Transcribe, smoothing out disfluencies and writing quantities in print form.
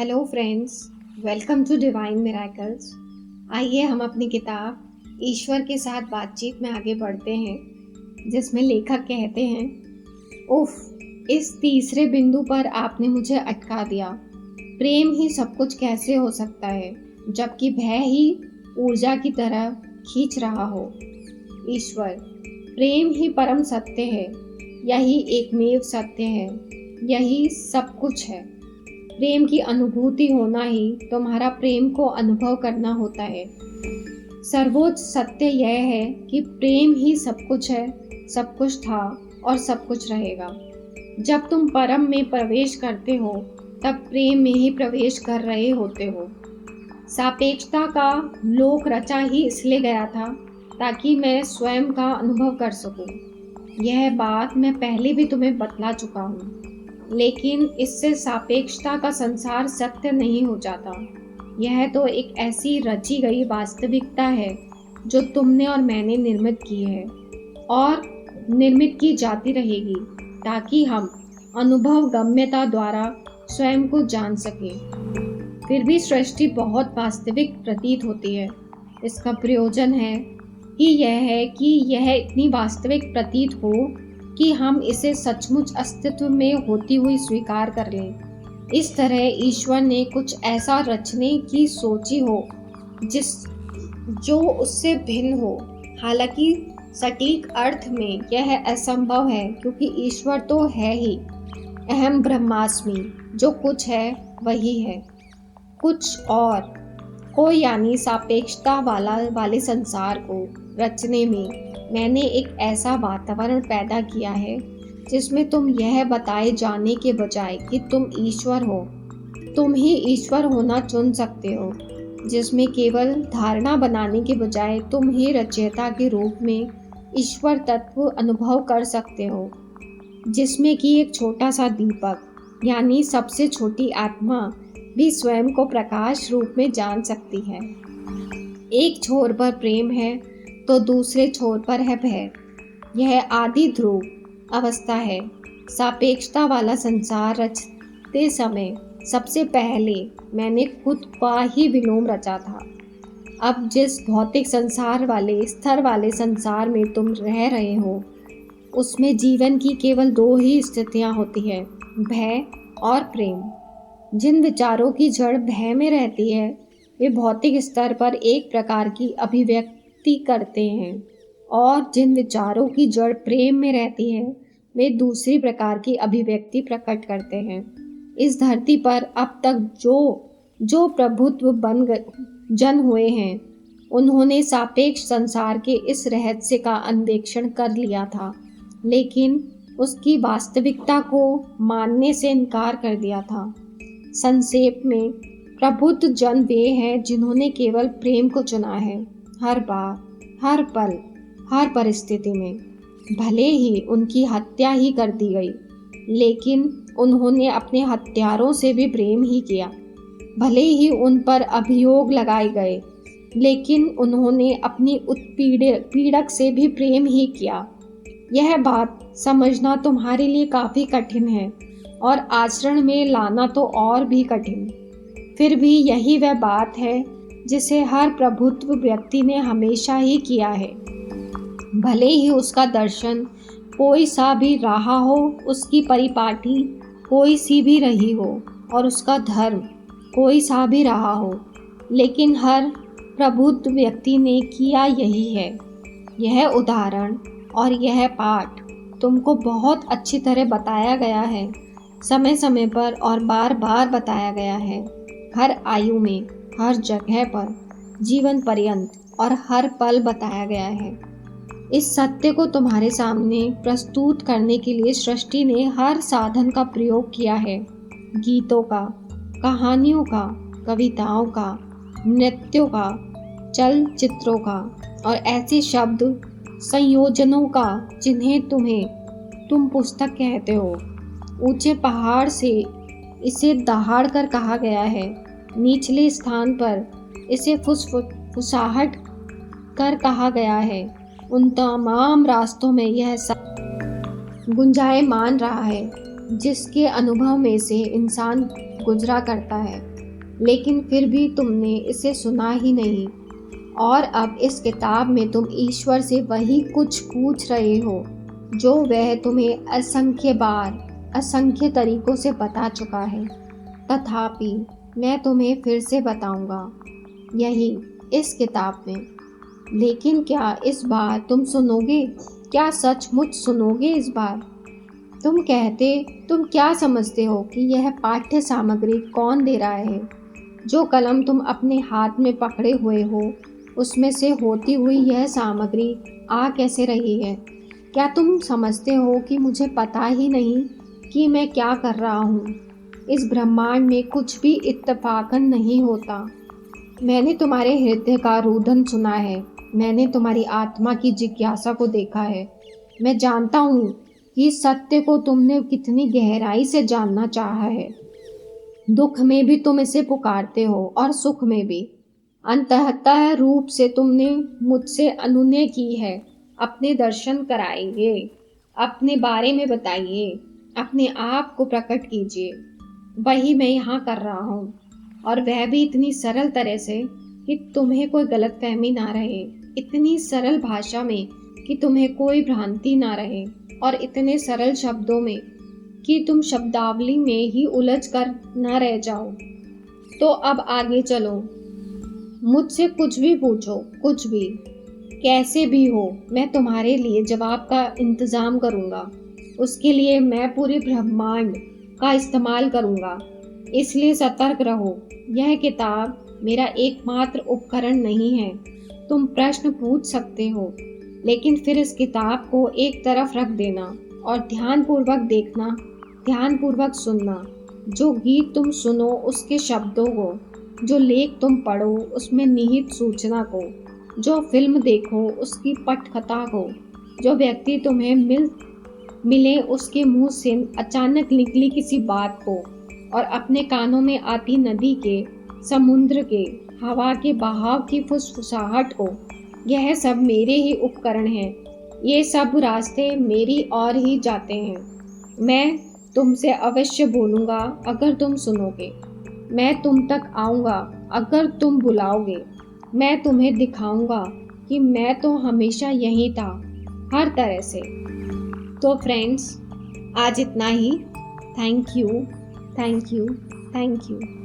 Hello friends, welcome to Divine Miracles. आइए हम अपनी किताब ईश्वर के साथ बातचीत में आगे बढ़ते हैं, जिसमें लेखक कहते हैं, उफ, इस तीसरे बिंदु पर आपने मुझे अटका दिया। प्रेम ही सब कुछ कैसे हो सकता है, जबकि भय ही ऊर्जा की तरह खींच रहा हो। ईश्वर, प्रेम ही परम सत्य है, यही एकमेव सत्य है, यही सब कुछ है। प्रेम की अनुभूति होना ही तुम्हारा प्रेम को अनुभव करना होता है। सर्वोच्च सत्य यह है कि प्रेम ही सब कुछ है, सब कुछ था और सब कुछ रहेगा। जब तुम परम में प्रवेश करते हो, तब प्रेम में ही प्रवेश कर रहे होते हो। सापेक्षता का लोक रचा ही इसलिए गया था ताकि मैं स्वयं का अनुभव कर सकूं। यह बात मैं पहले भी तुम्हें बतला चुका हूँ, लेकिन इससे सापेक्षता का संसार सत्य नहीं हो जाता। यह तो एक ऐसी रची गई वास्तविकता है जो तुमने और मैंने निर्मित की है और निर्मित की जाती रहेगी, ताकि हम अनुभव गम्यता द्वारा स्वयं को जान सकें। फिर भी सृष्टि बहुत वास्तविक प्रतीत होती है। इसका प्रयोजन है कि यह इतनी वास्तविक प्रतीत हो कि हम इसे सचमुच अस्तित्व में होती हुई स्वीकार कर लें। इस तरह ईश्वर ने कुछ ऐसा रचने की सोची हो जो उससे भिन्न हो। हालांकि सटीक अर्थ में यह असंभव है, क्योंकि ईश्वर तो है ही अहम ब्रह्मास्मि, जो कुछ है वही है। कुछ और को यानी सापेक्षता वाले संसार को रचने में मैंने एक ऐसा वातावरण पैदा किया है जिसमें तुम यह बताए जाने के बजाय कि तुम ईश्वर हो, तुम ही ईश्वर होना चुन सकते हो। जिसमें केवल धारणा बनाने के बजाय तुम ही रचयिता के रूप में ईश्वर तत्व अनुभव कर सकते हो। जिसमें कि एक छोटा सा दीपक यानी सबसे छोटी आत्मा भी स्वयं को प्रकाश रूप में जान सकती है। एक छोर पर प्रेम है तो दूसरे छोर पर है भय। यह आदि ध्रुव अवस्था है। सापेक्षता वाला संसार रचते समय सबसे पहले मैंने खुद का ही विलोम रचा था। अब जिस भौतिक संसार वाले स्तर वाले संसार में तुम रह रहे हो, उसमें जीवन की केवल दो ही स्थितियां होती है, भय और प्रेम। जिन विचारों की जड़ भय में रहती है, वे भौतिक स्तर पर एक प्रकार की अभिव्यक्ति करते हैं, और जिन विचारों की जड़ प्रेम में रहती है, वे दूसरी प्रकार की अभिव्यक्ति प्रकट करते हैं। इस धरती पर अब तक जो प्रभुत्व जन हुए हैं, उन्होंने सापेक्ष संसार के इस रहस्य का अन्वेषण कर लिया था, लेकिन उसकी वास्तविकता को मानने से इनकार कर दिया था। संक्षेप में, प्रबुद्ध जन वे हैं जिन्होंने केवल प्रेम को चुना है, हर बार, हर पल, हर परिस्थिति में। भले ही उनकी हत्या ही कर दी गई, लेकिन उन्होंने अपने हत्यारों से भी प्रेम ही किया। भले ही उन पर अभियोग लगाए गए, लेकिन उन्होंने अपनी उत्पीड़क से भी प्रेम ही किया। यह बात समझना तुम्हारे लिए काफ़ी कठिन है और आचरण में लाना तो और भी कठिन। फिर भी यही वह बात है जिसे हर प्रभुत्व व्यक्ति ने हमेशा ही किया है। भले ही उसका दर्शन कोई सा भी रहा हो, उसकी परिपाटी कोई सी भी रही हो और उसका धर्म कोई सा भी रहा हो, लेकिन हर प्रबुद्ध व्यक्ति ने किया यही है। यह उदाहरण और यह पाठ तुमको बहुत अच्छी तरह बताया गया है, समय समय पर और बार बार बताया गया है, हर आयु में, हर जगह पर, जीवन पर्यंत और हर पल बताया गया है। इस सत्य को तुम्हारे सामने प्रस्तुत करने के लिए सृष्टि ने हर साधन का प्रयोग किया है। गीतों का, कहानियों का, कविताओं का, नृत्यों का, चलचित्रों का और ऐसे शब्द संयोजनों का जिन्हें तुम पुस्तक कहते हो। ऊंचे पहाड़ से इसे दहाड़ कर कहा गया है, निचले स्थान पर इसे फुसफुसाहट कर कहा गया है। उन तमाम रास्तों में यह सब गुंजायमान रहा है जिसके अनुभव में से इंसान गुजरा करता है। लेकिन फिर भी तुमने इसे सुना ही नहीं। और अब इस किताब में तुम ईश्वर से वही कुछ पूछ रहे हो जो वह तुम्हें असंख्य बार, असंख्य तरीकों से बता चुका है। तथापि मैं तुम्हें फिर से बताऊंगा, यही इस किताब में। लेकिन क्या इस बार तुम सुनोगे? क्या सचमुच सुनोगे इस बार? तुम क्या समझते हो कि यह पाठ्य सामग्री कौन दे रहा है? जो कलम तुम अपने हाथ में पकड़े हुए हो, उसमें से होती हुई यह सामग्री आ कैसे रही है? क्या तुम समझते हो कि मुझे पता ही नहीं कि मैं क्या कर रहा हूँ? इस ब्रह्मांड में कुछ भी इत्तेफाकन नहीं होता। मैंने तुम्हारे हृदय का रुदन सुना है। मैंने तुम्हारी आत्मा की जिज्ञासा को देखा है। मैं जानता हूँ कि सत्य को तुमने कितनी गहराई से जानना चाहा है। दुख में भी तुम इसे पुकारते हो और सुख में भी। अंततः रूप से तुमने मुझसे अनुनय की है। अपने दर्शन कराइए, अपने बारे में बताइए, अपने आप को प्रकट कीजिए। वही मैं यहाँ कर रहा हूँ, और वह भी इतनी सरल तरह से कि तुम्हें कोई गलतफहमी ना रहे, इतनी सरल भाषा में कि तुम्हें कोई भ्रांति ना रहे, और इतने सरल शब्दों में कि तुम शब्दावली में ही उलझ कर न रह जाओ। तो अब आगे चलो, मुझसे कुछ भी पूछो, कुछ भी, कैसे भी हो, मैं तुम्हारे लिए जवाब का इंतजाम करूंगा। उसके लिए मैं पूरे ब्रह्मांड का इस्तेमाल करूंगा। इसलिए सतर्क रहो। यह किताब मेरा एकमात्र उपकरण नहीं है। तुम प्रश्न पूछ सकते हो, लेकिन फिर इस किताब को एक तरफ रख देना और ध्यानपूर्वक देखना, ध्यानपूर्वक सुनना। जो गीत तुम सुनो उसके शब्दों को, जो लेख तुम पढ़ो उसमें निहित सूचना को, जो फिल्म देखो उसकी पटकथा को, जो व्यक्ति तुम्हें मिले उसके मुंह से अचानक निकली किसी बात को, और अपने कानों में आती नदी के, समुद्र के, हवा के बहाव की फुसफुसाहट को। यह सब मेरे ही उपकरण हैं। ये सब रास्ते मेरी ओर ही जाते हैं। मैं तुमसे अवश्य बोलूँगा अगर तुम सुनोगे। मैं तुम तक आऊँगा अगर तुम बुलाओगे। मैं तुम्हें दिखाऊँगा कि मैं तो हमेशा यहीं था, हर तरह से। तो फ्रेंड्स, आज इतना ही। Thank you, thank you, thank you.